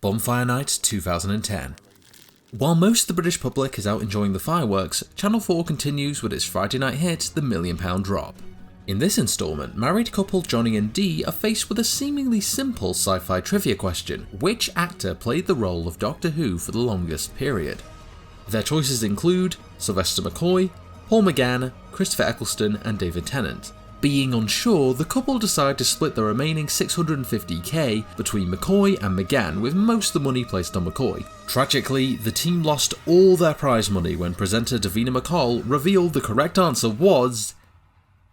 Bonfire Night 2010. While most of the British public is out enjoying the fireworks, Channel 4 continues with its Friday night hit, The £1 Million Drop. In this instalment, married couple Johnny and Dee are faced with a seemingly simple sci-fi trivia question: which actor played the role of Doctor Who for the longest period? Their choices include Sylvester McCoy, Paul McGann, Christopher Eccleston and David Tennant. Being unsure, the couple decide to split the remaining $650k between McCoy and McGann, with most of the money placed on McCoy. Tragically, the team lost all their prize money when presenter Davina McCall revealed the correct answer was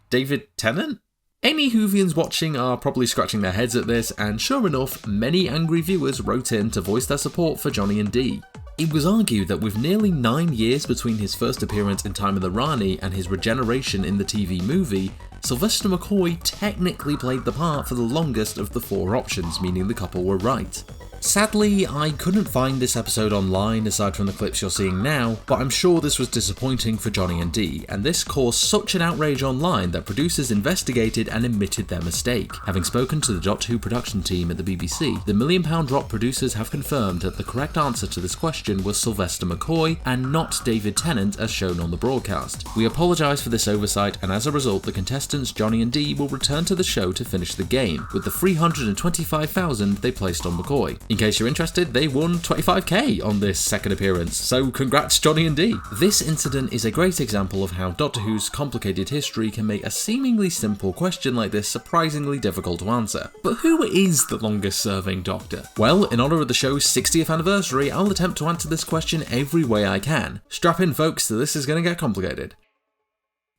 David Tennant? Any Whovians watching are probably scratching their heads at this, and sure enough, many angry viewers wrote in to voice their support for Johnny and Dee. It was argued that with nearly 9 years between his first appearance in Time of the Rani and his regeneration in the TV movie, Sylvester McCoy technically played the part for the longest of the 4 options, meaning the couple were right. Sadly, I couldn't find this episode online aside from the clips you're seeing now, but I'm sure this was disappointing for Johnny and Dee, and this caused such an outrage online that producers investigated and admitted their mistake. Having spoken to the Doctor Who production team at the BBC, the £1 Million Drop producers have confirmed that the correct answer to this question was Sylvester McCoy and not David Tennant as shown on the broadcast. We apologise for this oversight, and as a result the contestants Johnny and Dee will return to the show to finish the game, with the $325,000 they placed on McCoy. In case you're interested, they won $25k on this second appearance, so congrats Johnny and Dee. This incident is a great example of how Doctor Who's complicated history can make a seemingly simple question like this surprisingly difficult to answer. But who is the longest serving Doctor? Well, in honour of the show's 60th anniversary, I'll attempt to answer this question every way I can. Strap in folks, this is going to get complicated.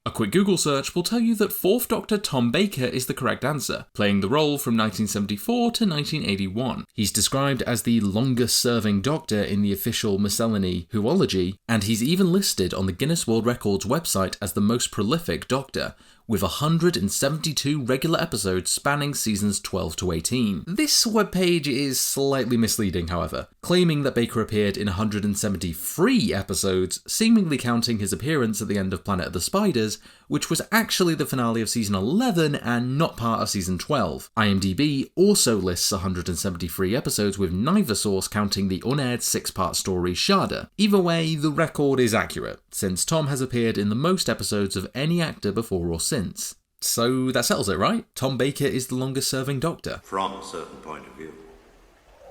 A quick Google search will tell you that 4th Doctor Tom Baker is the correct answer, playing the role from 1974 to 1981. He's described as the longest serving Doctor in the official Miscellany Who-Ology, and he's even listed on the Guinness World Records website as the most prolific Doctor, with 172 regular episodes spanning seasons 12 to 18. This webpage is slightly misleading, however, claiming that Baker appeared in 173 episodes, seemingly counting his appearance at the end of Planet of the Spiders, which was actually the finale of season 11 and not part of season 12. IMDb also lists 173 episodes, with neither source counting the unaired 6-part story Shada. Either way, the record is accurate, since Tom has appeared in the most episodes of any actor before or since. So that settles it, right? Tom Baker is the longest serving Doctor. From a certain point of view.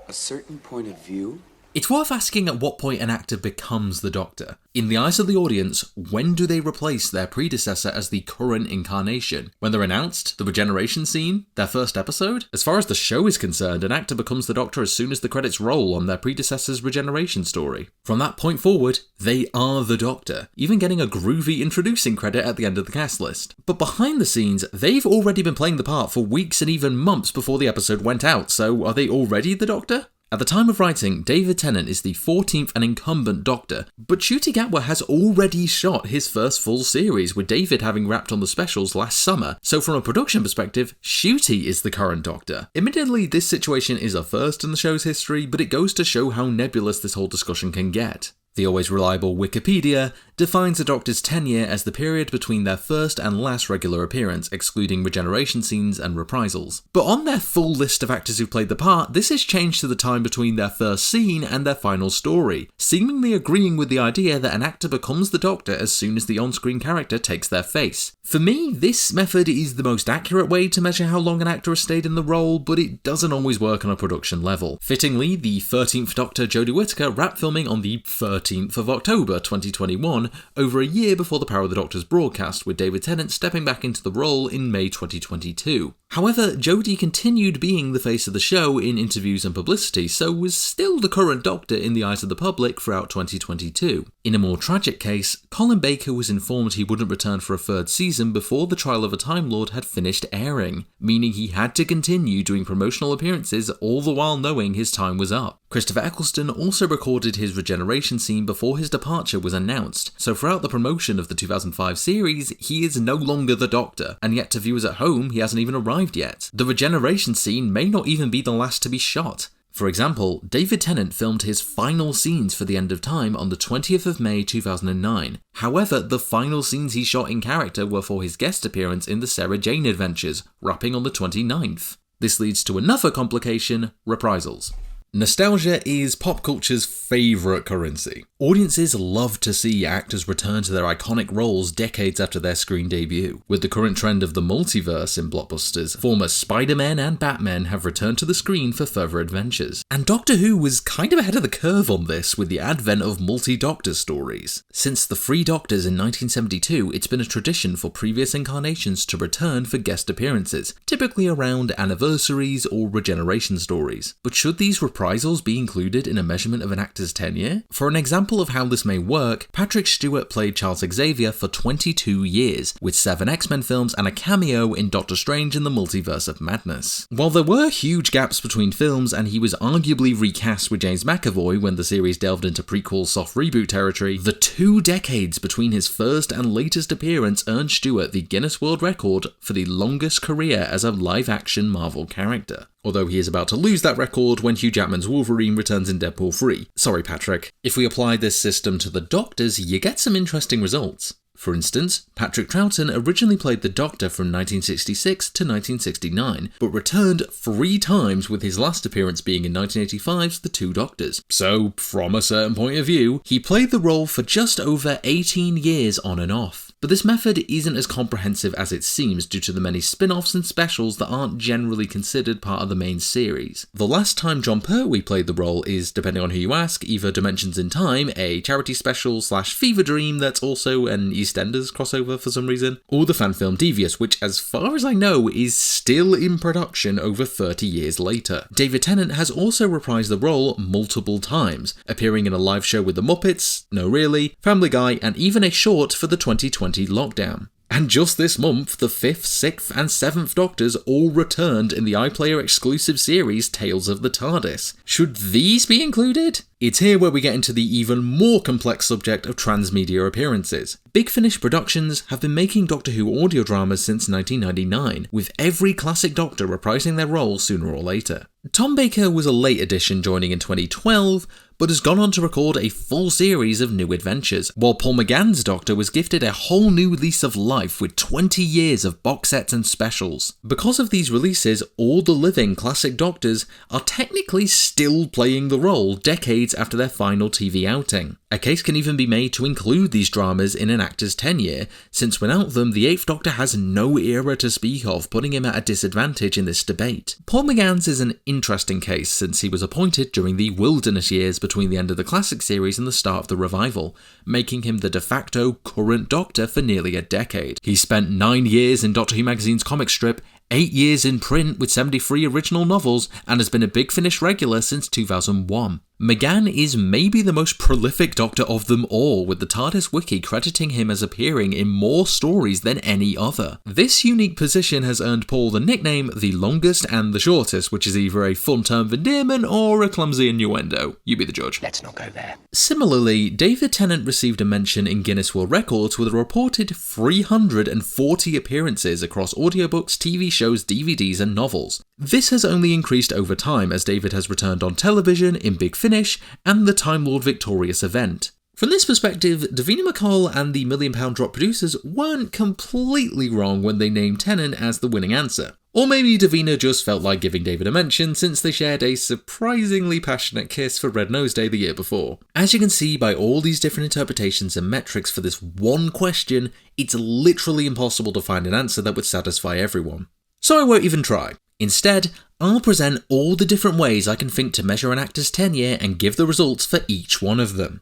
A certain point of view? It's worth asking at what point an actor becomes the Doctor. In the eyes of the audience, when do they replace their predecessor as the current incarnation? When they're announced? The Regeneration scene? Their first episode? As far as the show is concerned, an actor becomes the Doctor as soon as the credits roll on their predecessor's Regeneration story. From that point forward, they are the Doctor, even getting a groovy introducing credit at the end of the cast list. But behind the scenes, they've already been playing the part for weeks and even months before the episode went out, so are they already the Doctor? At the time of writing, David Tennant is the 14th and incumbent Doctor, but Ncuti Gatwa has already shot his first full series, with David having wrapped on the specials last summer, so from a production perspective, Ncuti is the current Doctor. Admittedly, this situation is a first in the show's history, but it goes to show how nebulous this whole discussion can get. The always reliable Wikipedia defines a Doctor's tenure as the period between their first and last regular appearance, excluding regeneration scenes and reprisals. But on their full list of actors who played the part, this has changed to the time between their first scene and their final story, seemingly agreeing with the idea that an actor becomes the Doctor as soon as the on-screen character takes their face. For me, this method is the most accurate way to measure how long an actor has stayed in the role, but it doesn't always work on a production level. Fittingly, the 13th Doctor Jodie Whittaker wrapped filming on the 13th of October 2021, over a year before the Power of the Doctor's broadcast, with David Tennant stepping back into the role in May 2022. However, Jodie continued being the face of the show in interviews and publicity, so was still the current Doctor in the eyes of the public throughout 2022. In a more tragic case, Colin Baker was informed he wouldn't return for a 3rd season before The Trial of a Time Lord had finished airing, meaning he had to continue doing promotional appearances all the while knowing his time was up. Christopher Eccleston also recorded his regeneration scene before his departure was announced, so throughout the promotion of the 2005 series, he is no longer the Doctor, and yet to viewers at home, he hasn't even arrived yet. The regeneration scene may not even be the last to be shot. For example, David Tennant filmed his final scenes for The End of Time on the 20th of May 2009. However, the final scenes he shot in character were for his guest appearance in the Sarah Jane Adventures, wrapping on the 29th. This leads to another complication: reprisals. Nostalgia is pop culture's favourite currency. Audiences love to see actors return to their iconic roles decades after their screen debut. With the current trend of the multiverse in blockbusters, former Spider-Man and Batman have returned to the screen for further adventures. And Doctor Who was kind of ahead of the curve on this with the advent of multi-Doctor stories. Since the Three Doctors in 1972, it's been a tradition for previous incarnations to return for guest appearances, typically around anniversaries or Regeneration stories. But should these reprisals be included in a measurement of an actor's tenure? For an example of how this may work, Patrick Stewart played Charles Xavier for 22 years, with 7 X-Men films and a cameo in Doctor Strange in the Multiverse of Madness. While there were huge gaps between films and he was arguably recast with James McAvoy when the series delved into prequel soft reboot territory, the 2 decades between his first and latest appearance earned Stewart the Guinness World Record for the longest career as a live-action Marvel character. Although he is about to lose that record when Hugh Jackman's Wolverine returns in Deadpool 3. Sorry, Patrick. If we apply this system to the Doctors, you get some interesting results. For instance, Patrick Troughton originally played the Doctor from 1966 to 1969, but returned 3 times, with his last appearance being in 1985's The Two Doctors. So, from a certain point of view, he played the role for just over 18 years on and off. But this method isn't as comprehensive as it seems due to the many spin-offs and specials that aren't generally considered part of the main series. The last time Jon Pertwee played the role is, depending on who you ask, either Dimensions in Time, a charity special / Fever Dream that's also an EastEnders crossover for some reason, or the fan film Devious, which as far as I know is still in production over 30 years later. David Tennant has also reprised the role multiple times, appearing in a live show with the Muppets, No Really, Family Guy, and even a short for the 2020 lockdown. And just this month, the 5th, 6th and 7th Doctors all returned in the iPlayer exclusive series Tales of the TARDIS. Should these be included? It's here where we get into the even more complex subject of transmedia appearances. Big Finish Productions have been making Doctor Who audio dramas since 1999, with every classic Doctor reprising their role sooner or later. Tom Baker was a late addition, joining in 2012, but has gone on to record a full series of new adventures, while Paul McGann's Doctor was gifted a whole new lease of life with 20 years of box sets and specials. Because of these releases, all the living classic Doctors are technically still playing the role decades after their final TV outing. A case can even be made to include these dramas in an actor's tenure, since without them, the 8th Doctor has no era to speak of, putting him at a disadvantage in this debate. Paul McGann's is an interesting case, since he was appointed during the wilderness years between the end of the classic series and the start of the revival, making him the de facto current Doctor for nearly a decade. He spent 9 years in Doctor Who magazine's comic strip, 8 years in print with 73 original novels, and has been a Big Finish regular since 2001. McGann is maybe the most prolific Doctor of them all, with the TARDIS wiki crediting him as appearing in more stories than any other. This unique position has earned Paul the nickname the longest and the shortest, which is either a fun term of endearment or a clumsy innuendo. You be the judge. Let's not go there. Similarly, David Tennant received a mention in Guinness World Records with a reported 340 appearances across audiobooks, TV shows, DVDs and novels. This has only increased over time as David has returned on television in Big Finish and the Time Lord Victorious event. From this perspective, Davina McCall and the £1 Million Drop producers weren't completely wrong when they named Tennant as the winning answer. Or maybe Davina just felt like giving David a mention since they shared a surprisingly passionate kiss for Red Nose Day the year before. As you can see by all these different interpretations and metrics for this one question, it's literally impossible to find an answer that would satisfy everyone. So I won't even try. Instead, I'll present all the different ways I can think to measure an actor's tenure and give the results for each one of them.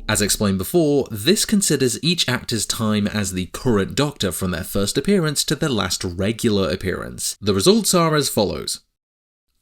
As explained before, this considers each actor's time as the current Doctor from their first appearance to their last regular appearance. The results are as follows.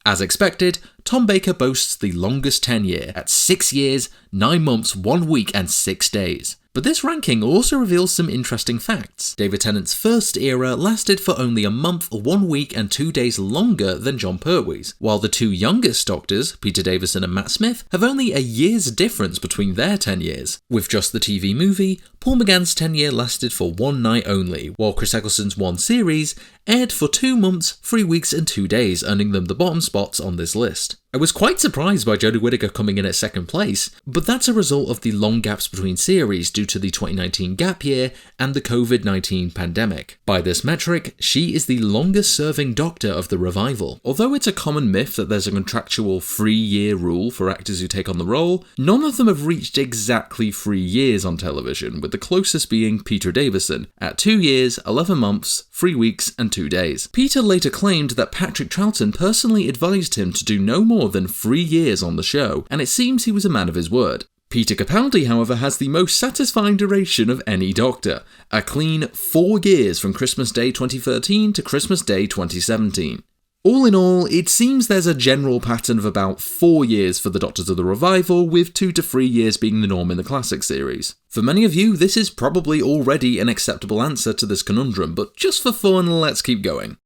As expected, Tom Baker boasts the longest tenure at 6 years, 9 months, 1 week and 6 days. But this ranking also reveals some interesting facts. David Tennant's first era lasted for only a month, 1 week and 2 days longer than Jon Pertwee's, while the 2 youngest Doctors, Peter Davison and Matt Smith, have only a year's difference between their tenures. With just the TV movie, Paul McGann's tenure lasted for 1 night only, while Chris Eccleston's one series aired for 2 months, 3 weeks and 2 days, earning them the bottom spots on this list. I was quite surprised by Jodie Whittaker coming in at second place, but that's a result of the long gaps between series due to the 2019 gap year and the COVID-19 pandemic. By this metric, she is the longest-serving Doctor of the revival. Although it's a common myth that there's a contractual 3-year rule for actors who take on the role, none of them have reached exactly 3 years on television, with the closest being Peter Davison, at 2 years, 11 months, 3 weeks, and 2 days. Peter later claimed that Patrick Troughton personally advised him to do no more than 3 years on the show, and it seems he was a man of his word. Peter Capaldi, however, has the most satisfying duration of any Doctor, a clean 4 years from Christmas Day 2013 to Christmas Day 2017. All in all, it seems there's a general pattern of about 4 years for the Doctors of the Revival, with 2 to 3 years being the norm in the classic series. For many of you, this is probably already an acceptable answer to this conundrum, but just for fun, let's keep going.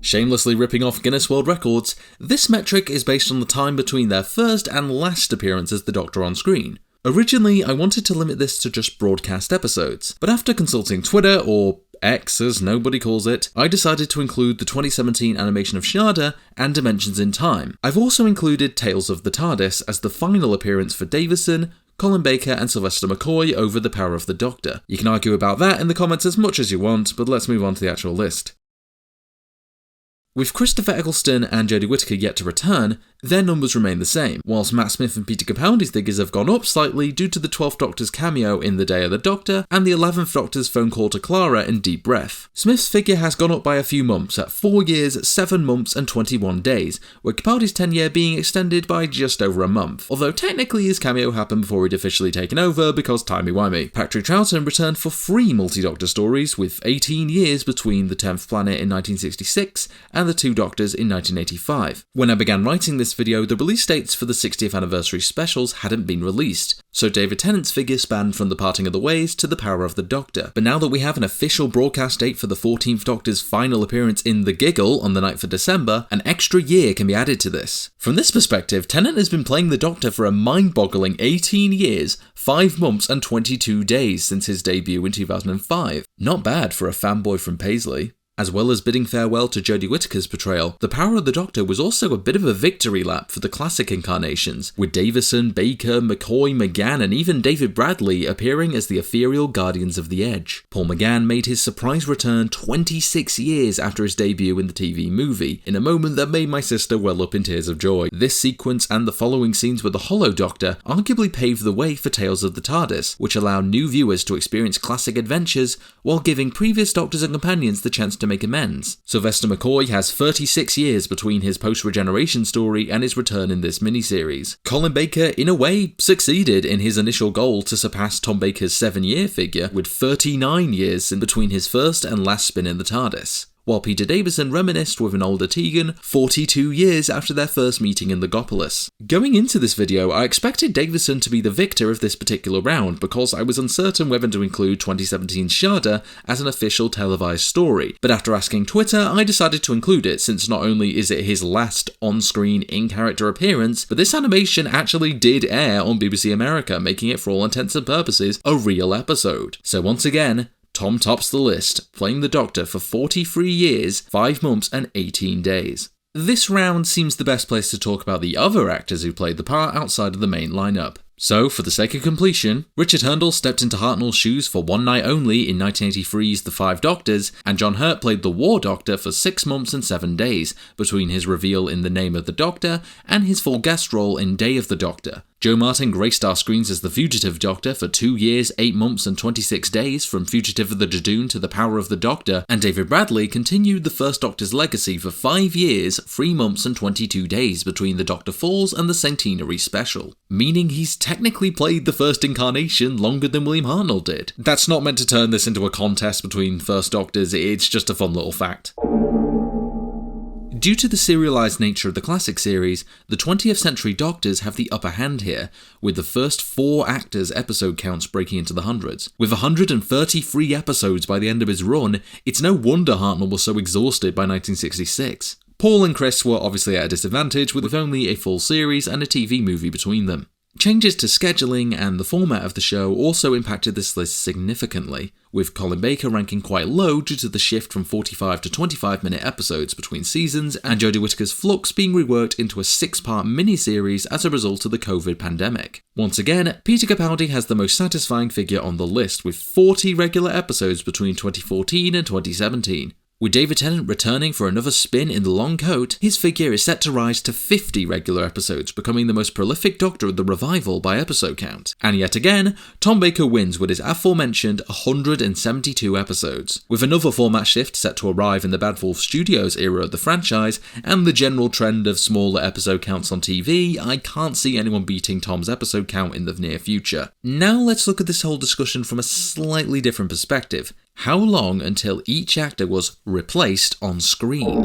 Shamelessly ripping off Guinness World Records, this metric is based on the time between their first and last appearance as the Doctor on screen. Originally, I wanted to limit this to just broadcast episodes, but after consulting Twitter, or X as nobody calls it, I decided to include the 2017 animation of Shada and Dimensions in Time. I've also included Tales of the TARDIS as the final appearance for Davison, Colin Baker and Sylvester McCoy over The Power of the Doctor. You can argue about that in the comments as much as you want, but let's move on to the actual list. With Christopher Eccleston and Jodie Whittaker yet to return, their numbers remain the same, whilst Matt Smith and Peter Capaldi's figures have gone up slightly due to the 12th Doctor's cameo in The Day of the Doctor and the 11th Doctor's phone call to Clara in Deep Breath. Smith's figure has gone up by a few months, at 4 years, 7 months and 21 days, with Capaldi's tenure being extended by just over a month, although technically his cameo happened before he'd officially taken over because timey-wimey. Patrick Troughton returned for 3 multi-Doctor stories, with 18 years between The 10th Planet in 1966 and The 2 Doctors in 1985. When I began writing this video, the release dates for the 60th anniversary specials hadn't been released, so David Tennant's figure spanned from The Parting of the Ways to The Power of the Doctor. But now that we have an official broadcast date for the 14th Doctor's final appearance in The Giggle on the 9th of December, an extra year can be added to this. From this perspective, Tennant has been playing the Doctor for a mind-boggling 18 years, 5 months and 22 days since his debut in 2005. Not bad for a fanboy from Paisley. As well as bidding farewell to Jodie Whittaker's portrayal, The Power of the Doctor was also a bit of a victory lap for the classic incarnations, with Davison, Baker, McCoy, McGann and even David Bradley appearing as the ethereal Guardians of the Edge. Paul McGann made his surprise return 26 years after his debut in the TV movie, in a moment that made my sister well up in tears of joy. This sequence and the following scenes with the Hollow Doctor arguably paved the way for Tales of the TARDIS, which allow new viewers to experience classic adventures while giving previous Doctors and companions the chance to make amends. Sylvester McCoy has 36 years between his post-Regeneration story and his return in this miniseries. Colin Baker, in a way, succeeded in his initial goal to surpass Tom Baker's 7-year figure, with 39 years in between his first and last spin in the TARDIS. While Peter Davison reminisced with an older Tegan 42 years after their first meeting in Logopolis. Going into this video, I expected Davison to be the victor of this particular round because I was uncertain whether to include 2017's Shada as an official televised story, but after asking Twitter, I decided to include it since not only is it his last on-screen in-character appearance, but this animation actually did air on BBC America, making it for all intents and purposes a real episode. So once again, Tom tops the list, playing the Doctor for 43 years, 5 months and 18 days. This round seems the best place to talk about the other actors who played the part outside of the main lineup. So, for the sake of completion, Richard Hurndall stepped into Hartnell's shoes for one night only in 1983's The 5 Doctors, and John Hurt played the War Doctor for 6 months and 7 days, between his reveal in The Name of the Doctor and his full guest role in Day of the Doctor. Joe Martin graced our screens as the Fugitive Doctor for 2 years, 8 months and 26 days from Fugitive of the Jadoon to The Power of the Doctor, and David Bradley continued the First Doctor's legacy for 5 years, 3 months and 22 days between The Doctor Falls and the Centenary Special. Meaning he's technically played the first incarnation longer than William Hartnell did. That's not meant to turn this into a contest between First Doctors, it's just a fun little fact. Due to the serialised nature of the classic series, the 20th Century Doctors have the upper hand here, with the first 4 actors' episode counts breaking into the hundreds. With 133 episodes by the end of his run, it's no wonder Hartnell was so exhausted by 1966. Paul and Chris were obviously at a disadvantage with only a full series and a TV movie between them. Changes to scheduling and the format of the show also impacted this list significantly, with Colin Baker ranking quite low due to the shift from 45 to 25-minute episodes between seasons, and Jodie Whittaker's Flux being reworked into a 6-part miniseries as a result of the COVID pandemic. Once again, Peter Capaldi has the most satisfying figure on the list, with 40 regular episodes between 2014 and 2017. With David Tennant returning for another spin in the long coat, his figure is set to rise to 50 regular episodes, becoming the most prolific Doctor of the revival by episode count. And yet again, Tom Baker wins with his aforementioned 172 episodes. With another format shift set to arrive in the Bad Wolf Studios era of the franchise, and the general trend of smaller episode counts on TV, I can't see anyone beating Tom's episode count in the near future. Now let's look at this whole discussion from a slightly different perspective. How long until each actor was replaced on screen?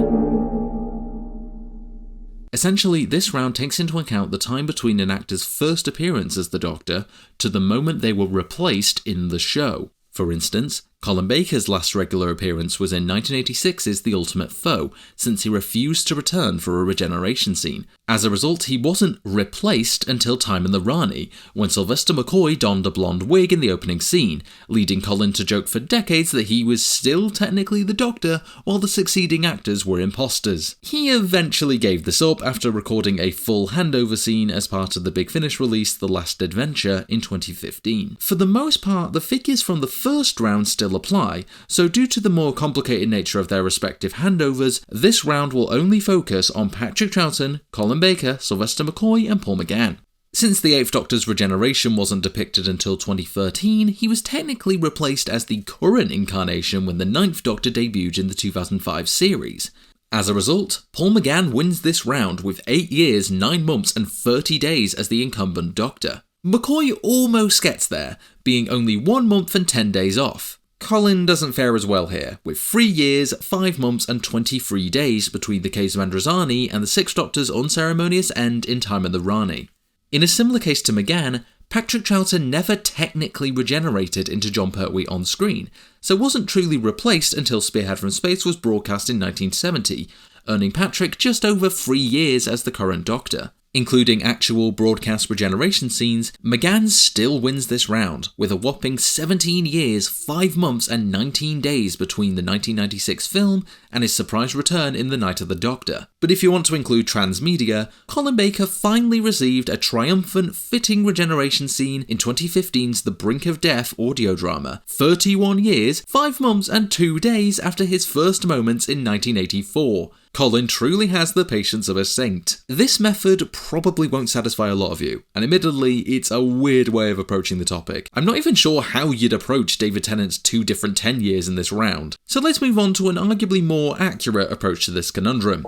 Essentially, this round takes into account the time between an actor's first appearance as the Doctor to the moment they were replaced in the show. For instance, Colin Baker's last regular appearance was in 1986's The Ultimate Foe, since he refused to return for a regeneration scene. As a result, he wasn't replaced until Time in the Rani, when Sylvester McCoy donned a blonde wig in the opening scene, leading Colin to joke for decades that he was still technically the Doctor, while the succeeding actors were imposters. He eventually gave this up after recording a full handover scene as part of the Big Finish release The Last Adventure in 2015. For the most part, the figures from the first round still apply, so due to the more complicated nature of their respective handovers, this round will only focus on Patrick Troughton, Colin Baker, Sylvester McCoy and Paul McGann. Since the 8th Doctor's regeneration wasn't depicted until 2013, he was technically replaced as the current incarnation when the 9th Doctor debuted in the 2005 series. As a result, Paul McGann wins this round with 8 years, 9 months and 30 days as the incumbent Doctor. McCoy almost gets there, being only 1 month and 10 days off. Colin doesn't fare as well here, with 3 years, 5 months and 23 days between the case of Androzani and the 6th Doctor's unceremonious end in Time in the Rani. In a similar case to McGann, Patrick Troughton never technically regenerated into Jon Pertwee on screen, so wasn't truly replaced until Spearhead from Space was broadcast in 1970, earning Patrick just over 3 years as the current Doctor. Including actual broadcast regeneration scenes, McGann still wins this round, with a whopping 17 years, 5 months and 19 days between the 1996 film and his surprise return in The Night of the Doctor. But if you want to include transmedia, Colin Baker finally received a triumphant, fitting regeneration scene in 2015's The Brink of Death audio drama, 31 years, 5 months and 2 days after his first moments in 1984. Colin truly has the patience of a saint. This method probably won't satisfy a lot of you, and admittedly, it's a weird way of approaching the topic. I'm not even sure how you'd approach David Tennant's 2 different 10 years in this round. So let's move on to an arguably more accurate approach to this conundrum.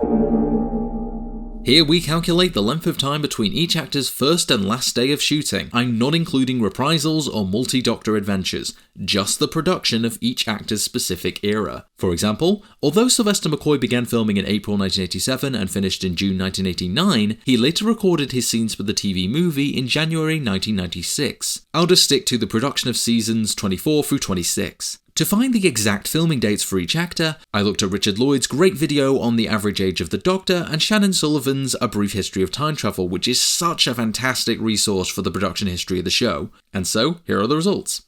Here we calculate the length of time between each actor's first and last day of shooting. I'm not including reprisals or multi-Doctor adventures, just the production of each actor's specific era. For example, although Sylvester McCoy began filming in April 1987 and finished in June 1989, he later recorded his scenes for the TV movie in January 1996. I'll just stick to the production of seasons 24 through 26. To find the exact filming dates for each actor, I looked at Richard Lloyd's great video on the average age of the Doctor and Shannon Sullivan's A Brief History of Time Travel, which is such a fantastic resource for the production history of the show. And so, here are the results.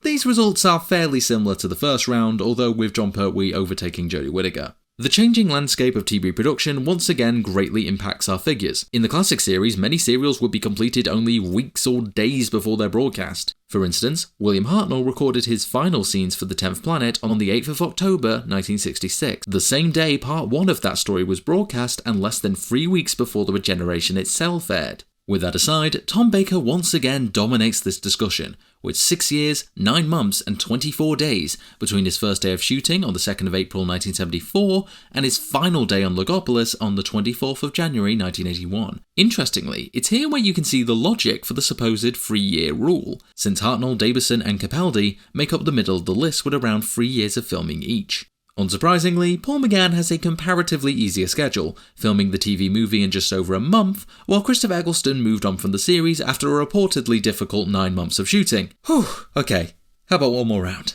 These results are fairly similar to the first round, although with Jon Pertwee overtaking Jodie Whittaker. The changing landscape of TV production once again greatly impacts our figures. In the classic series, many serials would be completed only weeks or days before their broadcast. For instance, William Hartnell recorded his final scenes for The 10th Planet on the 8th of October 1966, the same day part 1 of that story was broadcast and less than 3 weeks before the regeneration itself aired. With that aside, Tom Baker once again dominates this discussion, with 6 years, 9 months and 24 days between his first day of shooting on the 2nd of April 1974 and his final day on Logopolis on the 24th of January 1981. Interestingly, it's here where you can see the logic for the supposed 3-year rule, since Hartnell, Davison and Capaldi make up the middle of the list with around 3 years of filming each. Unsurprisingly, Paul McGann has a comparatively easier schedule, filming the TV movie in just over a month, while Christopher Eccleston moved on from the series after a reportedly difficult 9 months of shooting. Whew, okay, how about one more round?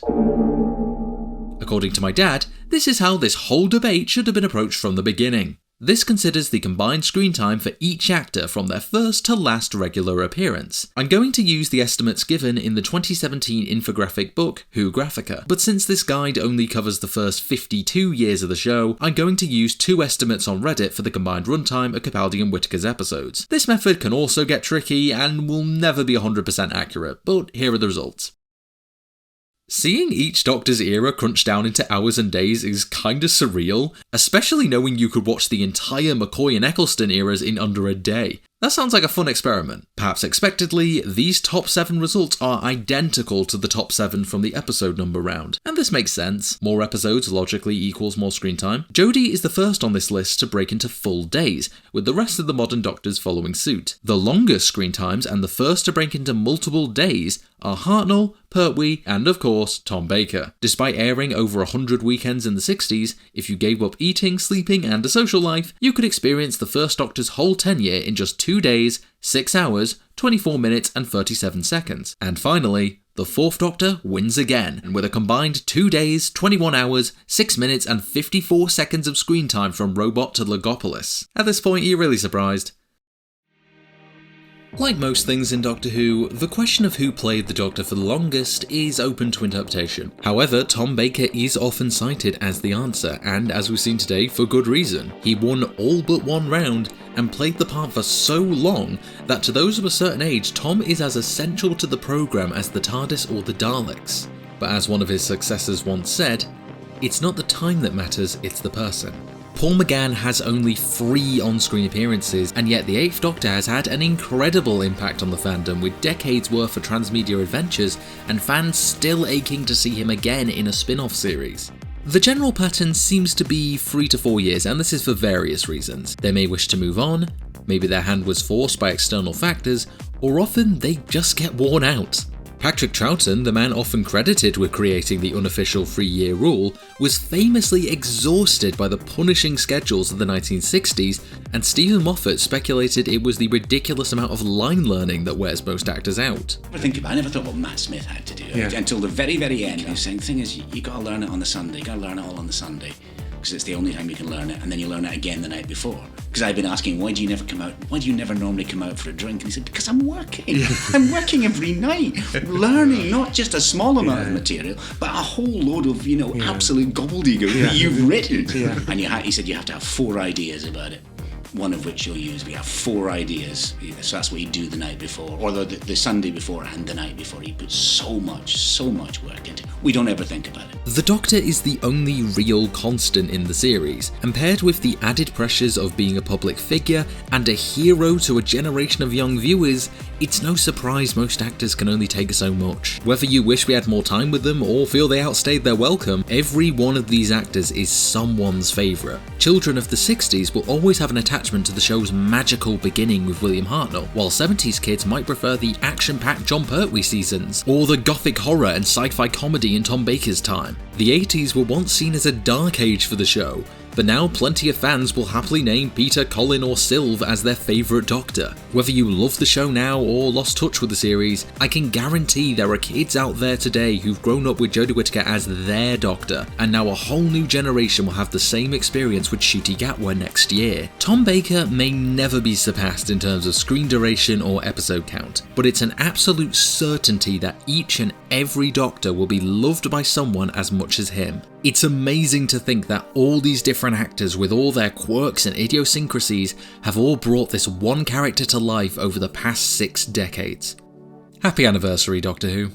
According to my dad, this is how this whole debate should have been approached from the beginning. This considers the combined screen time for each actor from their first to last regular appearance. I'm going to use the estimates given in the 2017 infographic book Who-Graphica, but since this guide only covers the first 52 years of the show, I'm going to use 2 estimates on Reddit for the combined runtime of Capaldi and Whittaker's episodes. This method can also get tricky and will never be 100% accurate, but here are the results. Seeing each Doctor's era crunched down into hours and days is kinda surreal, especially knowing you could watch the entire McCoy and Eccleston eras in under a day. That sounds like a fun experiment. Perhaps expectedly, these top 7 results are identical to the top 7 from the episode number round, and this makes sense. More episodes logically equals more screen time. Jodie is the first on this list to break into full days, with the rest of the modern Doctors following suit. The longest screen times and the first to break into multiple days are Hartnell, Pertwee, and of course, Tom Baker. Despite airing over 100 weekends in the 60s, if you gave up eating, sleeping, and a social life, you could experience the first Doctor's whole tenure in just 2 days, 6 hours, 24 minutes, and 37 seconds. And finally, the 4th Doctor wins again, with a combined 2 days, 21 hours, 6 minutes, and 54 seconds of screen time from Robot to Logopolis. At this point, are you really surprised? Like most things in Doctor Who, the question of who played the Doctor for the longest is open to interpretation. However, Tom Baker is often cited as the answer, and as we've seen today, for good reason. He won all but 1 round and played the part for so long that to those of a certain age, Tom is as essential to the programme as the TARDIS or the Daleks. But as one of his successors once said, it's not the time that matters, it's the person. Paul McGann has only 3 on-screen appearances, and yet the 8th Doctor has had an incredible impact on the fandom, with decades worth of transmedia adventures and fans still aching to see him again in a spin-off series. The general pattern seems to be 3 to 4 years, and this is for various reasons. They may wish to move on, maybe their hand was forced by external factors, or often they just get worn out. Patrick Troughton, the man often credited with creating the unofficial 3-year rule, was famously exhausted by the punishing schedules of the 1960s, and Stephen Moffat speculated it was the ridiculous amount of line learning that wears most actors out. I never thought what Matt Smith had to do until the very, very end. He was saying, the thing is, you got to learn it on the Sunday, you got to learn it all on the Sunday, because it's the only time you can learn it, and then you learn it again the night before. Because I've been asking, why do you never normally come out for a drink? And he said, because I'm working. I'm working every night, learning not just a small amount of material, but a whole load of, absolute gobbledygook that you've written. And he said you have to have 4 ideas about it. One of which you'll use. We have 4 ideas, so that's what you do the night before, or the Sunday before and the night before. He puts so much work into it. We don't ever think about it. The Doctor is the only real constant in the series, and paired with the added pressures of being a public figure and a hero to a generation of young viewers, it's no surprise most actors can only take so much. Whether you wish we had more time with them or feel they outstayed their welcome, every one of these actors is someone's favourite. Children of the 60s will always have an attachment to the show's magical beginning with William Hartnell, while 70s kids might prefer the action-packed Jon Pertwee seasons, or the gothic horror and sci-fi comedy in Tom Baker's time. The 80s were once seen as a dark age for the show, but now plenty of fans will happily name Peter, Colin or Sylve as their favourite Doctor. Whether you love the show now or lost touch with the series, I can guarantee there are kids out there today who've grown up with Jodie Whittaker as their Doctor, and now a whole new generation will have the same experience with Ncuti Gatwa next year. Tom Baker may never be surpassed in terms of screen duration or episode count, but it's an absolute certainty that each and every Doctor will be loved by someone as much as him. It's amazing to think that all these different actors with all their quirks and idiosyncrasies have all brought this one character to life over the past 6 decades. Happy anniversary, Doctor Who.